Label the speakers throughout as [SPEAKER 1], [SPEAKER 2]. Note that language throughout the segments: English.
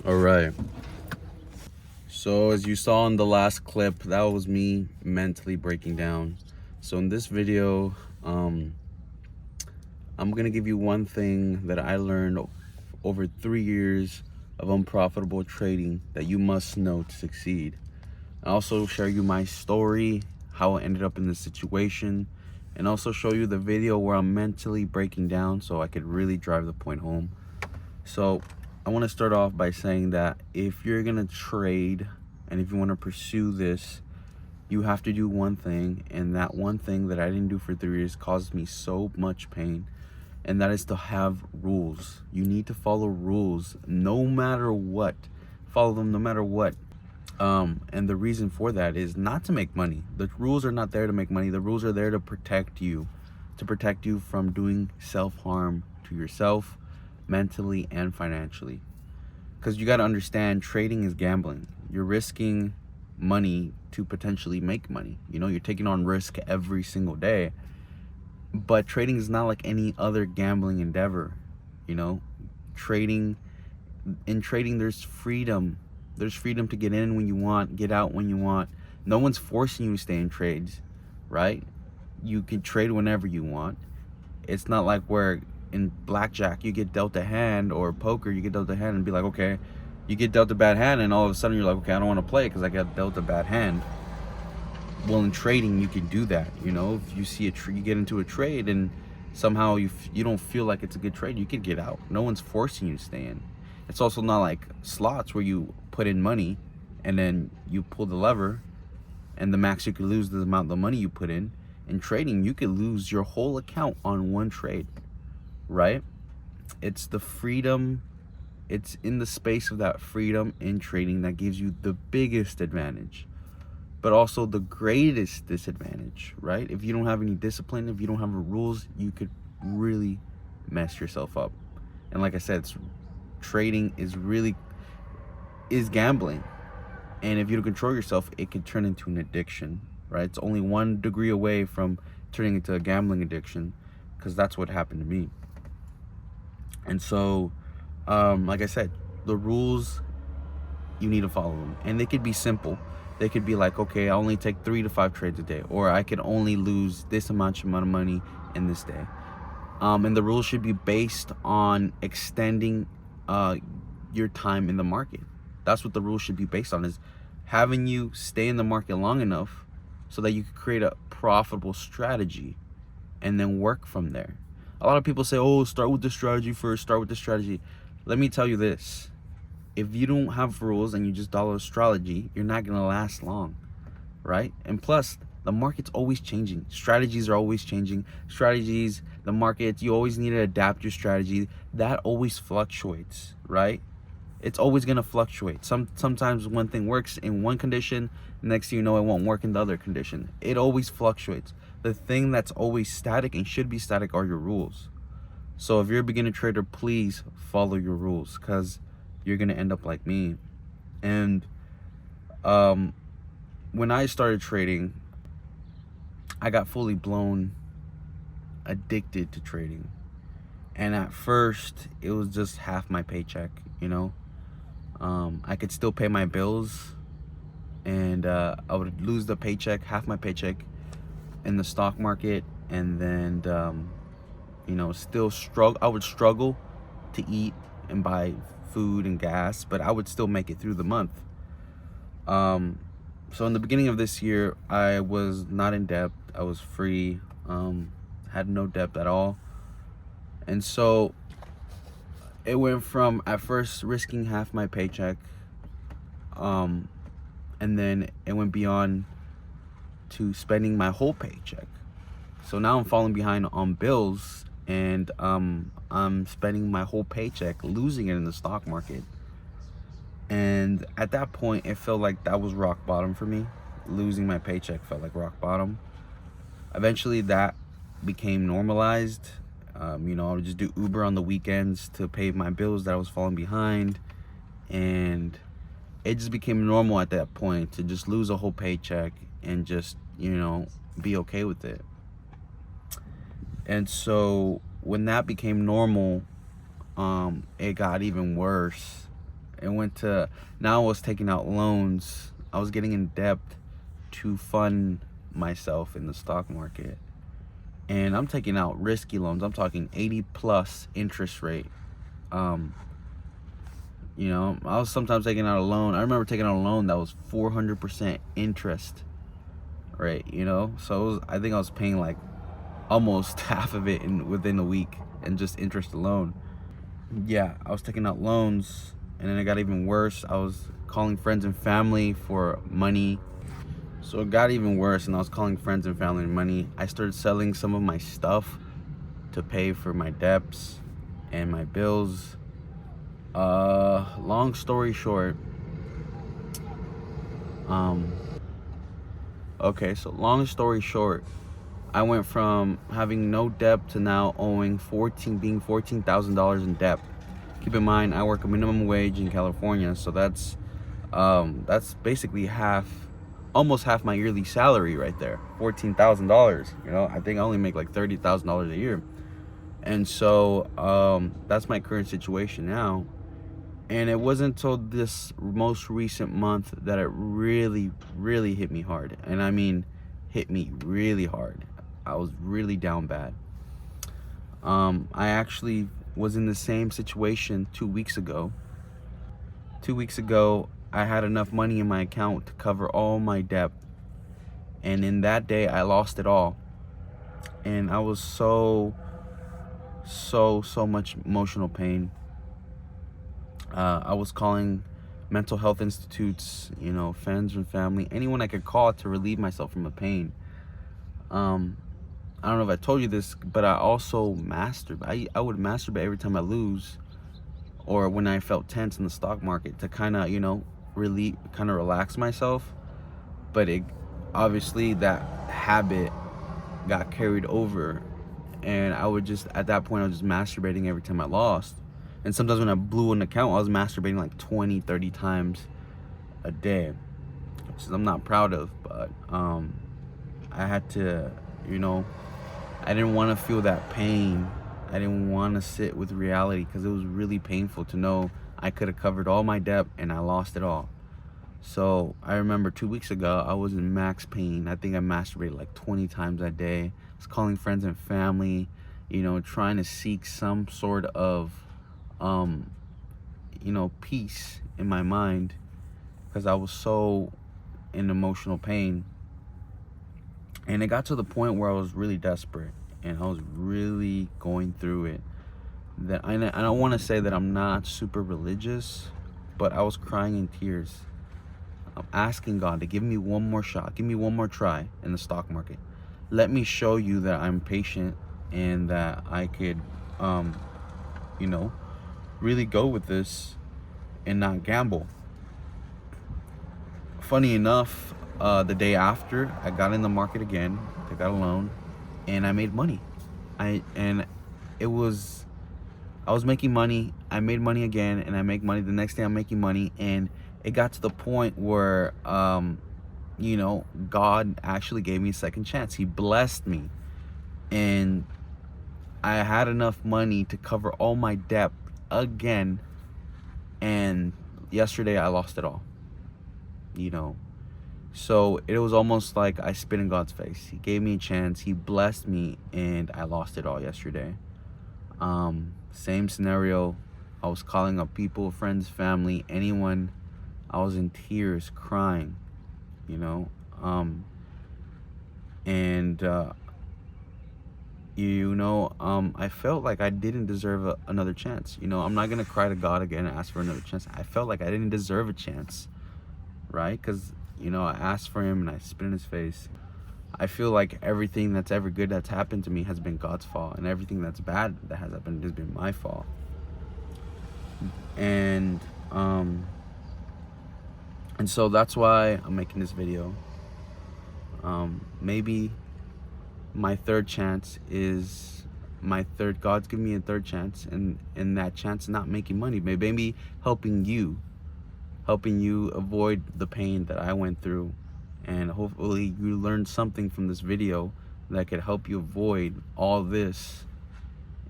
[SPEAKER 1] All right. So as you saw in the last clip, that was me mentally breaking down. So in this video, I'm gonna give you one thing that I learned over 3 years of unprofitable trading that you must know to succeed. I also share you my story, how I ended up in this situation, and also show you the video where I'm mentally breaking down so I could really drive the point home. So I want to start off by saying that if you're gonna trade and if you want to pursue this, you have to do one thing, and that one thing that I didn't do for 3 years caused me so much pain, and that is to have rules. You need to follow rules no matter what. Follow them no matter what. And the reason for that is not to make money. The rules are not there to make money. The rules are there to protect you from doing self-harm to yourself, mentally and financially. Because you got to understand, trading is gambling. You're risking money to potentially make money. You know, you're taking on risk every single day. But trading is not like any other gambling endeavor. You know, in trading, there's freedom. There's freedom to get in when you want, get out when you want. No one's forcing you to stay in trades, right? You can trade whenever you want. It's not like where in blackjack you get dealt a hand, or poker you get dealt a hand and be like, okay, you get dealt a bad hand and all of a sudden you're like, okay, I don't want to play because I got dealt a bad hand. Well, in trading you can do that. You know, if you see you get into a trade and somehow you don't feel like it's a good trade, you can get out. No one's forcing you to stay in. It's also not like slots where you put in money and then you pull the lever and the max you could lose the amount of money you put in. In trading, you could lose your whole account on one trade, right? It's the freedom, it's in the space of that freedom in trading that gives you the biggest advantage, but also the greatest disadvantage, right? If you don't have any discipline, if you don't have rules, you could really mess yourself up. And like I said, trading is gambling, and if you don't control yourself, it could turn into an addiction, right? It's only 1 degree away from turning into a gambling addiction, because that's what happened to me. And so like I said, the rules, you need to follow them, and they could be simple. They could be like, okay, I only take 3 to 5 trades a day, or I could only lose this amount of money in this day. And the rules should be based on extending your time in the market. That's what the rules should be based on, is having you stay in the market long enough so that you can create a profitable strategy and then work from there. A lot of people say, oh, start with the strategy first, start with the strategy. Let me tell you this. If you don't have rules and you just follow astrology, you're not going to last long, right? And plus, the market's always changing. Strategies are always changing. The market, you always need to adapt your strategy. That always fluctuates, right? It's always going to fluctuate. Sometimes one thing works in one condition, next thing you know, it won't work in the other condition. It always fluctuates. The thing that's always static and should be static are your rules. So if you're a beginner trader, please follow your rules, because you're going to end up like me. And when I started trading, I got fully blown addicted to trading. And at first, it was just half my paycheck, you know. I could still pay my bills, and I would lose the paycheck, half my paycheck, in the stock market, and then still struggle. I would struggle to eat and buy food and gas, but I would still make it through the month. So in the beginning of this year, I was not in debt. I was free, had no debt at all. And so it went from at first risking half my paycheck, and then it went beyond to spending my whole paycheck. So now I'm falling behind on bills, and I'm spending my whole paycheck, losing it in the stock market. And at that point, it felt like that was rock bottom for me. Losing my paycheck felt like rock bottom. Eventually that became normalized. I would just do Uber on the weekends to pay my bills that I was falling behind, and it just became normal at that point to just lose a whole paycheck and just be okay with it. And so when that became normal, it got even worse. It went to, now I was taking out loans. I was getting in debt to fund myself in the stock market. And I'm taking out risky loans. I'm talking 80 plus interest rate. You know, I was sometimes taking out a loan. I remember taking out a loan that was 400% interest rate, you know? So it was, I think I was paying like almost half of it within a week, and just interest alone. Yeah, I was taking out loans, and then it got even worse. I was calling friends and family for money. So it got even worse, and I was calling friends and family money. I started selling some of my stuff to pay for my debts and my bills. Long story short, okay, so long story short, I went from having no debt to now owing being $14,000 in debt. Keep in mind, I work a minimum wage in California, so that's basically almost half my yearly salary right there. $14,000. You know, I think I only make like $30,000 a year, and so that's my current situation now. And it wasn't until this most recent month that it really, really hit me hard. And I mean, hit me really hard. I was really down bad. I actually was in the same situation 2 weeks ago. 2 weeks ago, I had enough money in my account to cover all my debt. And in that day, I lost it all. And I was so much emotional pain. I was calling mental health institutes, you know, friends and family, anyone I could call to relieve myself from the pain. I don't know if I told you this, but I also masturbate. I would masturbate every time I lose, or when I felt tense in the stock market, to kind of, you know, relax myself. But it obviously, that habit got carried over, and I would just, at that point, I was just masturbating every time I lost. And sometimes when I blew an account, I was masturbating like 20, 30 times a day, which I'm not proud of, but I had to, you know, I didn't want to feel that pain. I didn't want to sit with reality, because it was really painful to know I could have covered all my debt and I lost it all. So I remember 2 weeks ago, I was in max pain. I think I masturbated like 20 times a day. I was calling friends and family, you know, trying to seek some sort of you know, peace in my mind, because I was so in emotional pain. And it got to the point where I was really desperate, and I was really going through it. That I don't want to say that I'm not super religious, but I was crying in tears. I'm asking God to give me one more shot, give me one more try in the stock market. Let me show you that I'm patient, and that I could, you know, really go with this and not gamble. Funny enough, the day after, I got in the market again. I got a loan, and I made money. I was making money. I made money again, and I make money. The next day, I'm making money, and it got to the point where, you know, God actually gave me a second chance. He blessed me, and I had enough money to cover all my debt again. And yesterday I lost it all, you know. So it was almost like I spit in God's face. He gave me a chance, he blessed me, and I lost it all yesterday. Same scenario. I was calling up people, friends, family, anyone. I was in tears, crying, you know. I felt like I didn't deserve another chance. You know, I'm not gonna cry to God again and ask for another chance. I felt like I didn't deserve a chance, right? Because, you know, I asked for him and I spit in his face. I feel like everything that's ever good that's happened to me has been God's fault, and everything that's bad that has happened has been my fault. And so that's why I'm making this video. Maybe my third chance is God's giving me a third chance, and that chance not making money, maybe helping you avoid the pain that I went through. And hopefully you learned something from this video that could help you avoid all this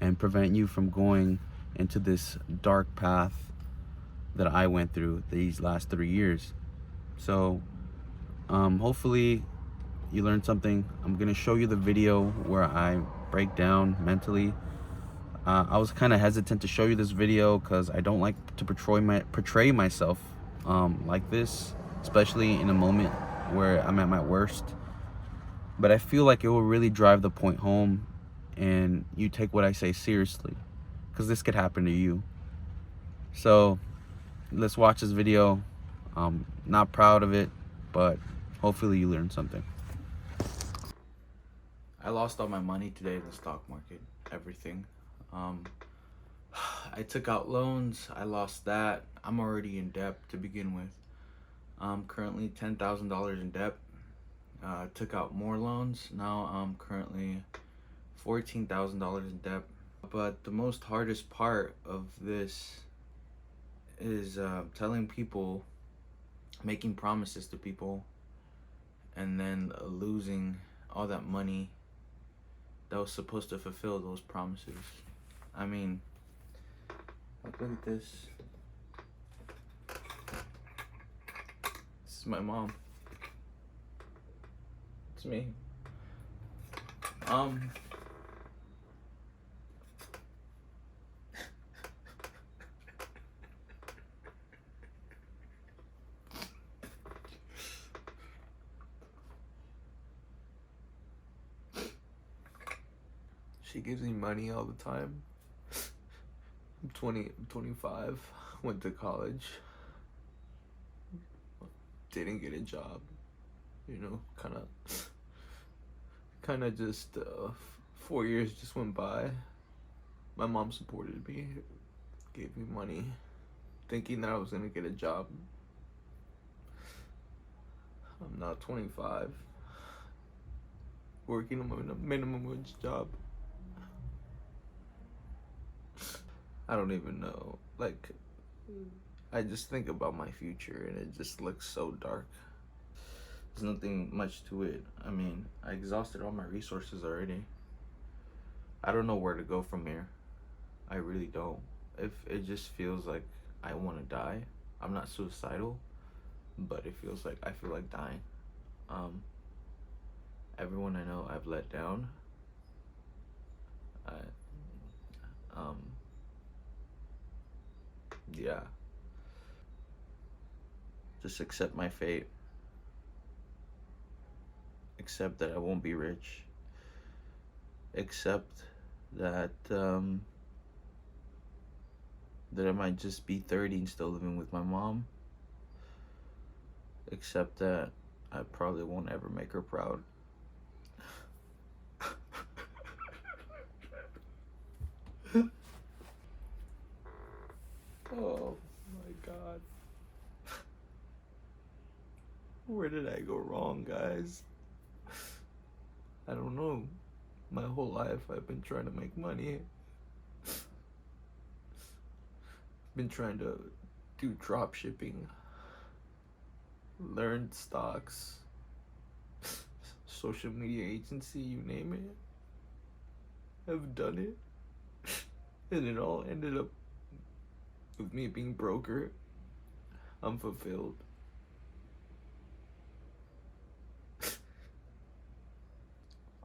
[SPEAKER 1] and prevent you from going into this dark path that I went through these last 3 years. So hopefully you learned something. I'm gonna show you the video where I break down mentally. I was kind of hesitant to show you this video because I don't like to portray myself like this, especially in a moment where I'm at my worst. But I feel like it will really drive the point home, and you take what I say seriously, because this could happen to you. So let's watch this video. Not proud of it, but hopefully you learned something. I lost all my money today in the stock market, everything. I took out loans, I lost that. I'm already in debt to begin with. I'm currently $10,000 in debt. Took out more loans. Now I'm currently $14,000 in debt. But the most hardest part of this is telling people, making promises to people, and then losing all that money that was supposed to fulfill those promises. I mean, look at this. This is my mom. It's me. She gives me money all the time. I'm 25, went to college, didn't get a job, kind of just 4 years just went by. My mom supported me, gave me money, thinking that I was gonna get a job. I'm now 25, working a minimum wage job. I don't even know, like, I just think about my future and it just looks so dark. There's nothing much to it. I mean, I exhausted all my resources already. I don't know where to go from here. I really don't. If it just feels like I want to die. I'm not suicidal, but it feels like I feel like dying. Everyone I know I've let down. Yeah. Just accept my fate. Accept that I won't be rich. Accept that that I might just be 30 and still living with my mom. Accept that I probably won't ever make her proud. Oh my God. Where did I go wrong, guys? I don't know. My whole life I've been trying to make money. Been trying to do drop shipping, learn stocks, social media agency, you name it. I've done it. And it all ended up with me being broker, unfulfilled.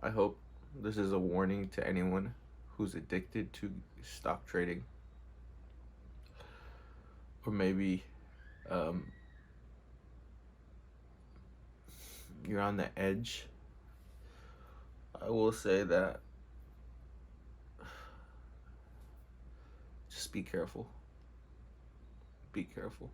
[SPEAKER 1] I hope this is a warning to anyone who's addicted to stock trading. Or maybe you're on the edge. I will say that just be careful. Be careful.